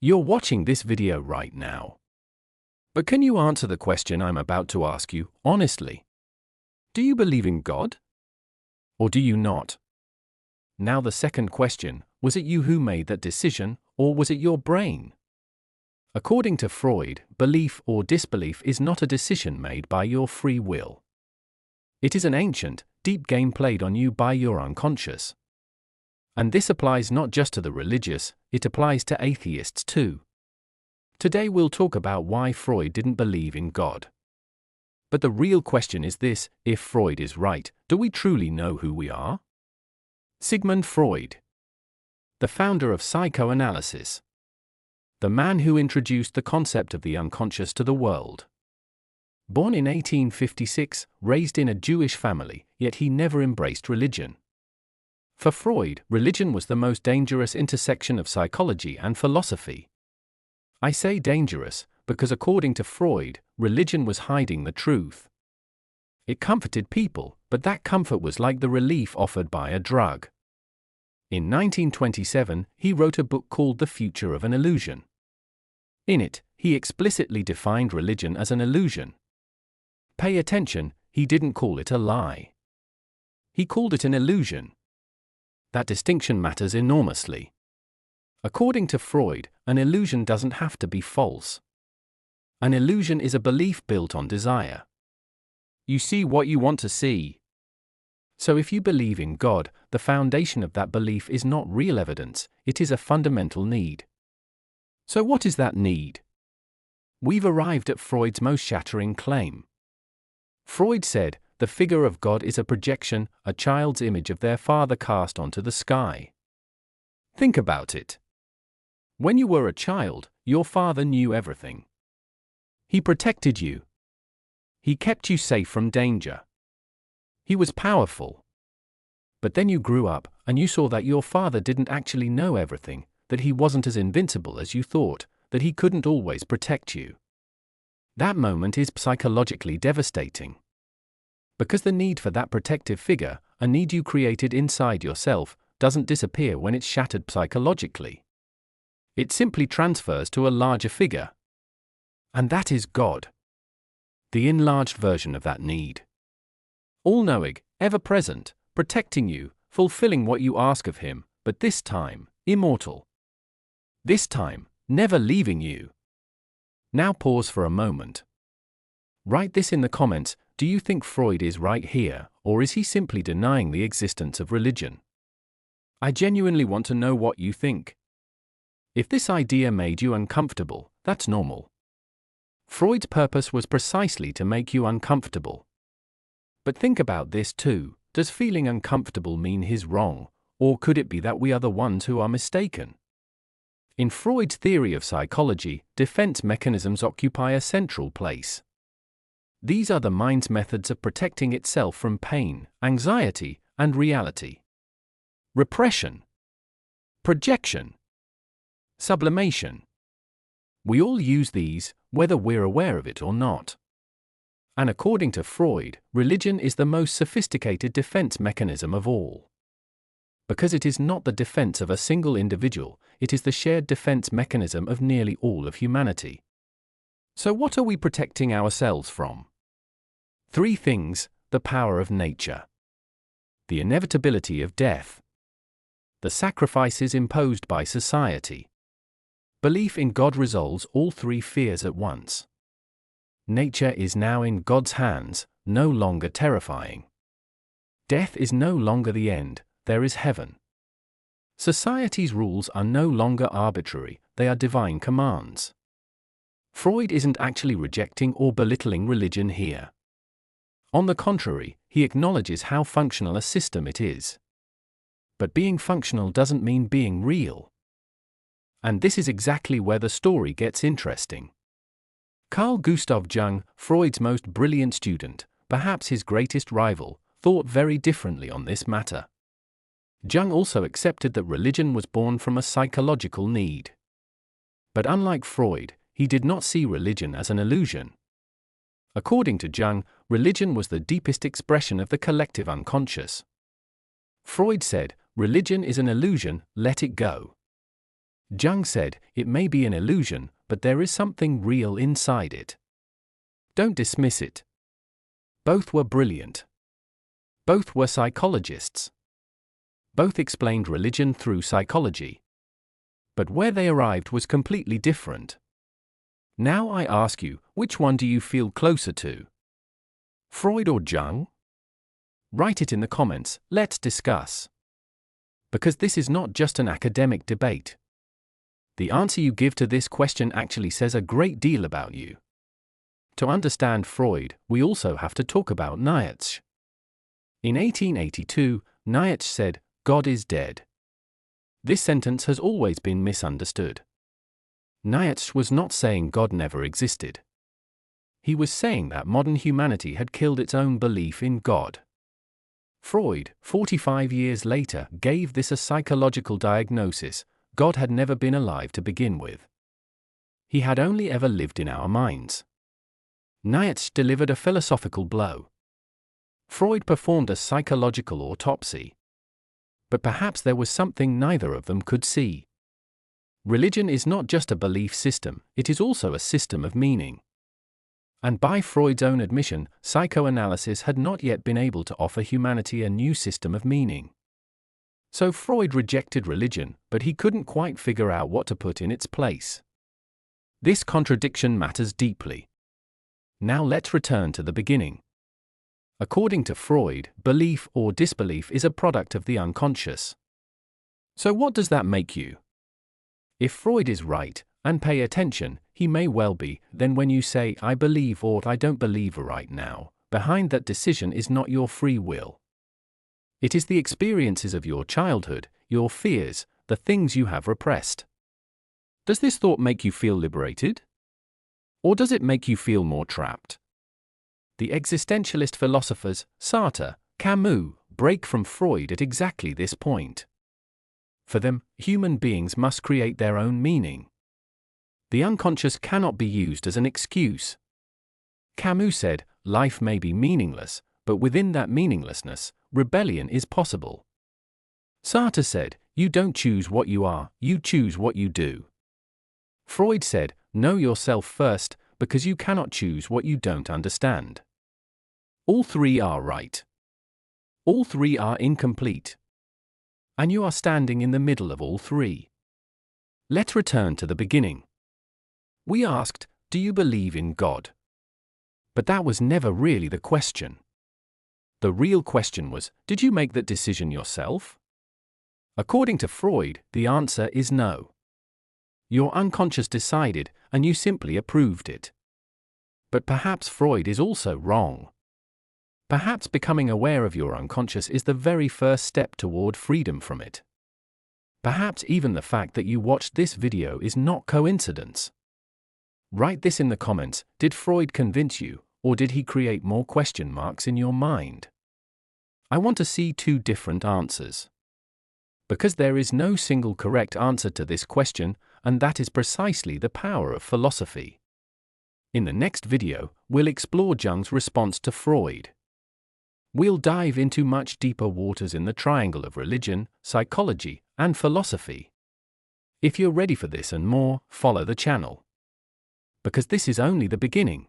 You're watching this video right now. But can you answer the question I'm about to ask you, honestly? Do you believe in God? Or do you not? Now the second question, was it you who made that decision, or was it your brain? According to Freud, belief or disbelief is not a decision made by your free will. It is an ancient, deep game played on you by your unconscious. And this applies not just to the religious, it applies to atheists too. Today we'll talk about why Freud didn't believe in God. But the real question is this: if Freud is right, do we truly know who we are? Sigmund Freud, the founder of Psychoanalysis, the man who introduced the concept of the unconscious to the world. Born in 1856, raised in a Jewish family, yet he never embraced religion. For Freud, religion was the most dangerous intersection of psychology and philosophy. I say dangerous because according to Freud, religion was hiding the truth. It comforted people, but that comfort was like the relief offered by a drug. In 1927, he wrote a book called The Future of an Illusion. In it, he explicitly defined religion as an illusion. Pay attention, he didn't call it a lie. He called it an illusion. That distinction matters enormously. According to Freud, an illusion doesn't have to be false. An illusion is a belief built on desire. You see what you want to see. So if you believe in God, the foundation of that belief is not real evidence, it is a fundamental need. So what is that need? We've arrived at Freud's most shattering claim. Freud said, the figure of God is a projection, a child's image of their father cast onto the sky. Think about it. When you were a child, your father knew everything. He protected you. He kept you safe from danger. He was powerful. But then you grew up, and you saw that your father didn't actually know everything, that he wasn't as invincible as you thought, that he couldn't always protect you. That moment is psychologically devastating. Because the need for that protective figure, a need you created inside yourself, doesn't disappear when it's shattered psychologically. It simply transfers to a larger figure. And that is God. The enlarged version of that need. All-knowing, ever-present, protecting you, fulfilling what you ask of him, but this time, immortal. This time, never leaving you. Now pause for a moment. Write this in the comments. Do you think Freud is right here, or is he simply denying the existence of religion? I genuinely want to know what you think. If this idea made you uncomfortable, that's normal. Freud's purpose was precisely to make you uncomfortable. But think about this too: does feeling uncomfortable mean he's wrong, or could it be that we are the ones who are mistaken? In Freud's theory of psychology, defense mechanisms occupy a central place. These are the mind's methods of protecting itself from pain, anxiety, and reality. Repression, projection, sublimation. We all use these, whether we're aware of it or not. And according to Freud, religion is the most sophisticated defense mechanism of all. Because it is not the defense of a single individual, it is the shared defense mechanism of nearly all of humanity. So what are we protecting ourselves from? 3 things: the power of nature, the inevitability of death, the sacrifices imposed by society. Belief in God resolves all 3 fears at once. Nature is now in God's hands, no longer terrifying. Death is no longer the end, there is heaven. Society's rules are no longer arbitrary, they are divine commands. Freud isn't actually rejecting or belittling religion here. On the contrary, he acknowledges how functional a system it is. But being functional doesn't mean being real. And this is exactly where the story gets interesting. Carl Gustav Jung, Freud's most brilliant student, perhaps his greatest rival, thought very differently on this matter. Jung also accepted that religion was born from a psychological need. But unlike Freud, he did not see religion as an illusion. According to Jung, religion was the deepest expression of the collective unconscious. Freud said, religion is an illusion, let it go. Jung said, it may be an illusion, but there is something real inside it. Don't dismiss it. Both were brilliant. Both were psychologists. Both explained religion through psychology. But where they arrived was completely different. Now I ask you, which one do you feel closer to? Freud or Jung? Write it in the comments, let's discuss. Because this is not just an academic debate. The answer you give to this question actually says a great deal about you. To understand Freud, we also have to talk about Nietzsche. In 1882, Nietzsche said, "God is dead." This sentence has always been misunderstood. Nietzsche was not saying God never existed. He was saying that modern humanity had killed its own belief in God. Freud, 45 years later, gave this a psychological diagnosis: God had never been alive to begin with. He had only ever lived in our minds. Nietzsche delivered a philosophical blow. Freud performed a psychological autopsy. But perhaps there was something neither of them could see. Religion is not just a belief system, it is also a system of meaning. And by Freud's own admission, psychoanalysis had not yet been able to offer humanity a new system of meaning. So Freud rejected religion, but he couldn't quite figure out what to put in its place. This contradiction matters deeply. Now let's return to the beginning. According to Freud, belief or disbelief is a product of the unconscious. So what does that make you? If Freud is right, and pay attention, he may well be, then when you say, "I believe" or "I don't believe" right now, behind that decision is not your free will. It is the experiences of your childhood, your fears, the things you have repressed. Does this thought make you feel liberated? Or does it make you feel more trapped? The existentialist philosophers, Sartre, Camus, break from Freud at exactly this point. For them, human beings must create their own meaning. The unconscious cannot be used as an excuse. Camus said, life may be meaningless, but within that meaninglessness, rebellion is possible. Sartre said, you don't choose what you are, you choose what you do. Freud said, know yourself first, because you cannot choose what you don't understand. All three are right. All three are incomplete. And you are standing in the middle of all three. Let's return to the beginning. We asked, do you believe in God? But that was never really the question. The real question was, did you make that decision yourself? According to Freud, the answer is no. Your unconscious decided, and you simply approved it. But perhaps Freud is also wrong. Perhaps becoming aware of your unconscious is the very first step toward freedom from it. Perhaps even the fact that you watched this video is not coincidence. Write this in the comments, did Freud convince you, or did he create more question marks in your mind? I want to see two different answers. Because there is no single correct answer to this question, and that is precisely the power of philosophy. In the next video, we'll explore Jung's response to Freud. We'll dive into much deeper waters in the triangle of religion, psychology, and philosophy. If you're ready for this and more, follow the channel. Because this is only the beginning.